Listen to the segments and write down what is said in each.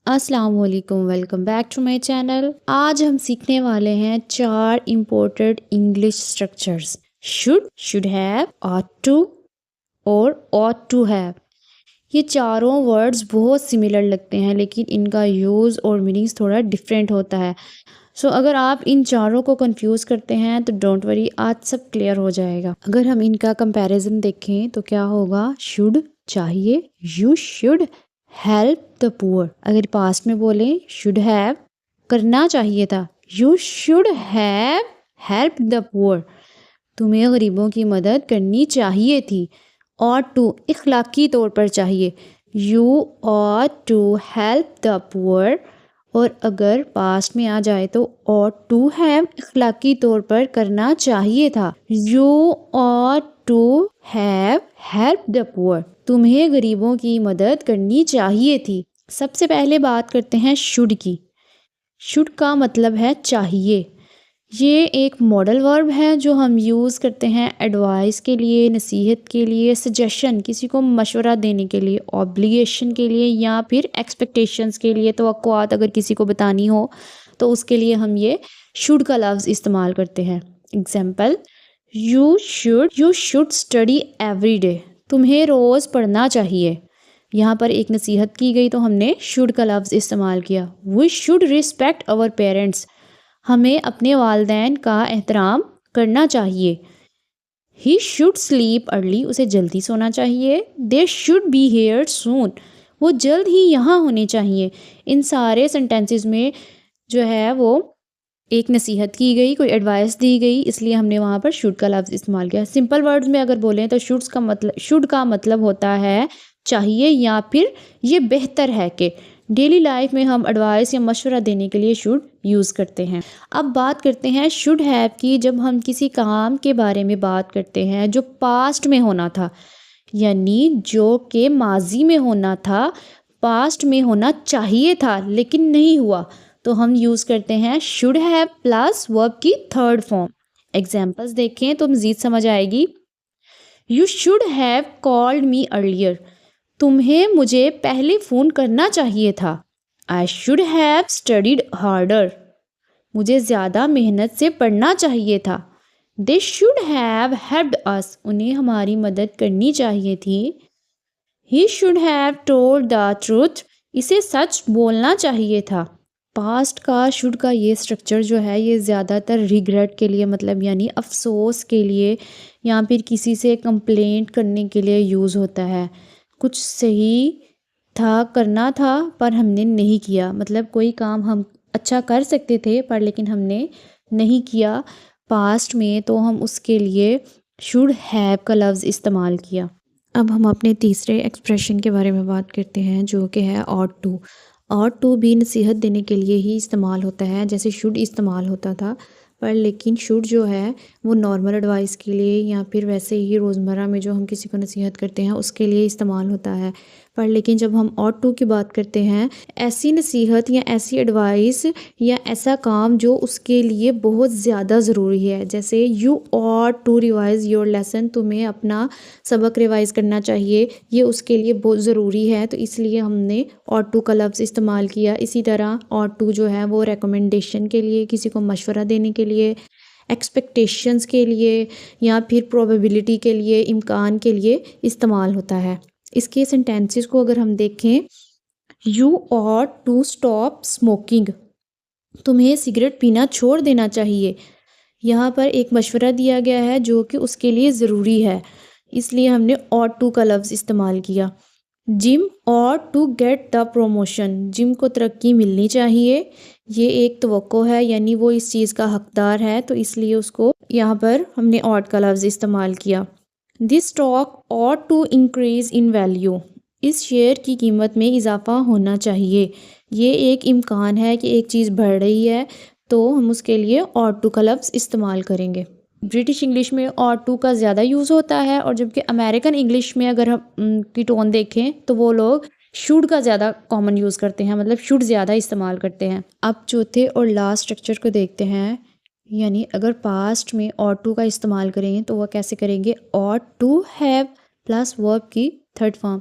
अस्सलाम वालेकुम, welcome back to my channel. आज हम सीखने वाले हैं 4 important English structures. Should have, ought to और ought टू हैव। ये चारों वर्ड्स बहुत सिमिलर लगते हैं, लेकिन इनका यूज़ और मीनिंग्स थोड़ा डिफरेंट होता है। अगर आप इन चारों को कंफ्यूज करते हैं तो डोंट वरी, आज सब क्लियर हो जाएगा। अगर हम इनका कंपैरिजन देखें तो क्या होगा? शुड चाहिए, you should help the poor. अगर पास्ट में बोलें, शुड हैव करना चाहिए था, you should have help the poor. तुम्हें गरीबों की मदद करनी चाहिए थी। ought टू इखलाकी तौर पर चाहिए, you ought to help the poor. और अगर पास्ट में आ जाए तो ought टू हैव इखलाकी तौर पर करना चाहिए था, you ought to have help the poor. तुम्हें गरीबों की मदद करनी चाहिए थी। सबसे पहले बात करते हैं शुड की। शुड का मतलब है चाहिए। ये एक मॉडल वर्ब है जो हम यूज़ करते हैं एडवाइस के लिए, नसीहत के लिए, सजेशन, किसी को मशवरा देने के लिए, ऑब्लिगेशन के लिए, या फिर एक्सपेक्टेशंस के लिए, तवक्कुआत अगर किसी को बतानी हो तो उसके लिए हम ये शुड का लफ्ज़ इस्तेमाल करते हैं। Example, you should study every day. तुम्हें रोज़ पढ़ना चाहिए। यहाँ पर एक नसीहत की गई तो हमने शुड का लफ्ज़ इस्तेमाल किया। We should respect our parents. हमें अपने वालिदैन का एहतराम करना चाहिए। He should sleep early. उसे जल्दी सोना चाहिए। They should be here soon. वो जल्द ही यहाँ होने चाहिए। इन सारे सेंटेंसेस में जो है वो एक नसीहत की गई, कोई एडवाइस दी गई, इसलिए हमने वहाँ पर शुड का लफ्ज़ इस्तेमाल किया। सिंपल वर्ड्स में अगर बोलें तो शुड का मतलब होता है चाहिए, या फिर ये बेहतर है कि। डेली लाइफ में हम एडवाइस या मशवरा देने के लिए शुड यूज़ करते हैं। अब बात करते हैं शुड हैव की। जब हम किसी काम के बारे में बात करते हैं जो पास्ट में होना था, यानी जो कि माजी में होना था, पास्ट में होना चाहिए था लेकिन नहीं हुआ, तो हम यूज़ करते हैं शुड हैव प्लस वर्ब की थर्ड फॉर्म। एग्जाम्पल्स देखें तो मज़ीद समझ आएगी। You should have called me earlier. तुम्हें मुझे पहले फ़ोन करना चाहिए था। I should have studied harder. मुझे ज़्यादा मेहनत से पढ़ना चाहिए था। दे शुड हैव हेल्प्ड अस। उन्हें हमारी मदद करनी चाहिए थी। He should have told the truth. इसे सच बोलना चाहिए था। पास्ट का शुड का ये स्ट्रक्चर जो है ये ज़्यादातर रिग्रेट के लिए, मतलब यानी अफसोस के लिए, या फिर किसी से कंप्लेंट करने के लिए यूज़ होता है। कुछ सही था, करना था पर हमने नहीं किया, मतलब कोई काम हम अच्छा कर सकते थे पर लेकिन हमने नहीं किया पास्ट में, तो हम उसके लिए शुड हैव का लफ्ज़ इस्तेमाल किया। अब हम अपने तीसरे एक्सप्रेशन के बारे में बात करते हैं जो कि है ought टू। ought टू भी नसीहत देने के लिए ही इस्तेमाल होता है, जैसे शुड इस्तेमाल होता था, पर लेकिन शुड जो है वो नॉर्मल एडवाइस के लिए या फिर वैसे ही रोज़मर्रा में जो हम किसी को नसीहत करते हैं उसके लिए इस्तेमाल होता है। पर लेकिन जब हम ought टू की बात करते हैं, ऐसी नसीहत या ऐसी एडवाइस या ऐसा काम जो उसके लिए बहुत ज़्यादा ज़रूरी है, जैसे you ought to revise your lesson. तुम्हें अपना सबक रिवाइज़ करना चाहिए, ये उसके लिए बहुत ज़रूरी है, तो इसलिए हमने ought टू का लफ्ज़ इस्तेमाल किया। इसी तरह ought टू जो है वो रिकमेंडेशन के लिए, किसी को मशवरा देने के लिए, एक्सपेक्टेशंस के लिए, या फिर प्रोबेबिलिटी के लिए, इम्कान के लिए इस्तेमाल होता है। इसके सेंटेंसेस को अगर हम देखें, you ought to stop smoking. तुम्हें सिगरेट पीना छोड़ देना चाहिए। यहाँ पर एक मशवरा दिया गया है जो कि उसके लिए ज़रूरी है, इसलिए हमने ought टू का लफ्ज़ इस्तेमाल किया। Jim ought to get the promotion. Jim को तरक्की मिलनी चाहिए, ये एक तवक्को है, यानी वो इस चीज़ का हकदार है, तो इसलिए उसको यहाँ पर हमने ought का लफ्ज़ इस्तेमाल किया। This stock ought to increase in value. इस शेयर की कीमत में इजाफा होना चाहिए। ये एक इम्कान है कि एक चीज़ बढ़ रही है, तो हम उसके लिए ought टू का लफ्ज़ इस्तेमाल करेंगे। ब्रिटिश इंग्लिश में ought टू का ज़्यादा यूज़ होता है, और जबकि अमेरिकन इंग्लिश में अगर हम की टोन देखें तो वो लोग शुड का ज़्यादा कॉमन यूज़ करते हैं, मतलब शुड ज़्यादा इस्तेमाल करते हैं। अब चौथे और लास्ट स्ट्रक्चर को देखते हैं, यानी अगर पास्ट में ought टू का इस्तेमाल करें तो वह कैसे करेंगे? ought to have plus verb की third form.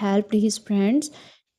helped his friends.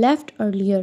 left earlier.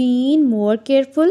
been more careful.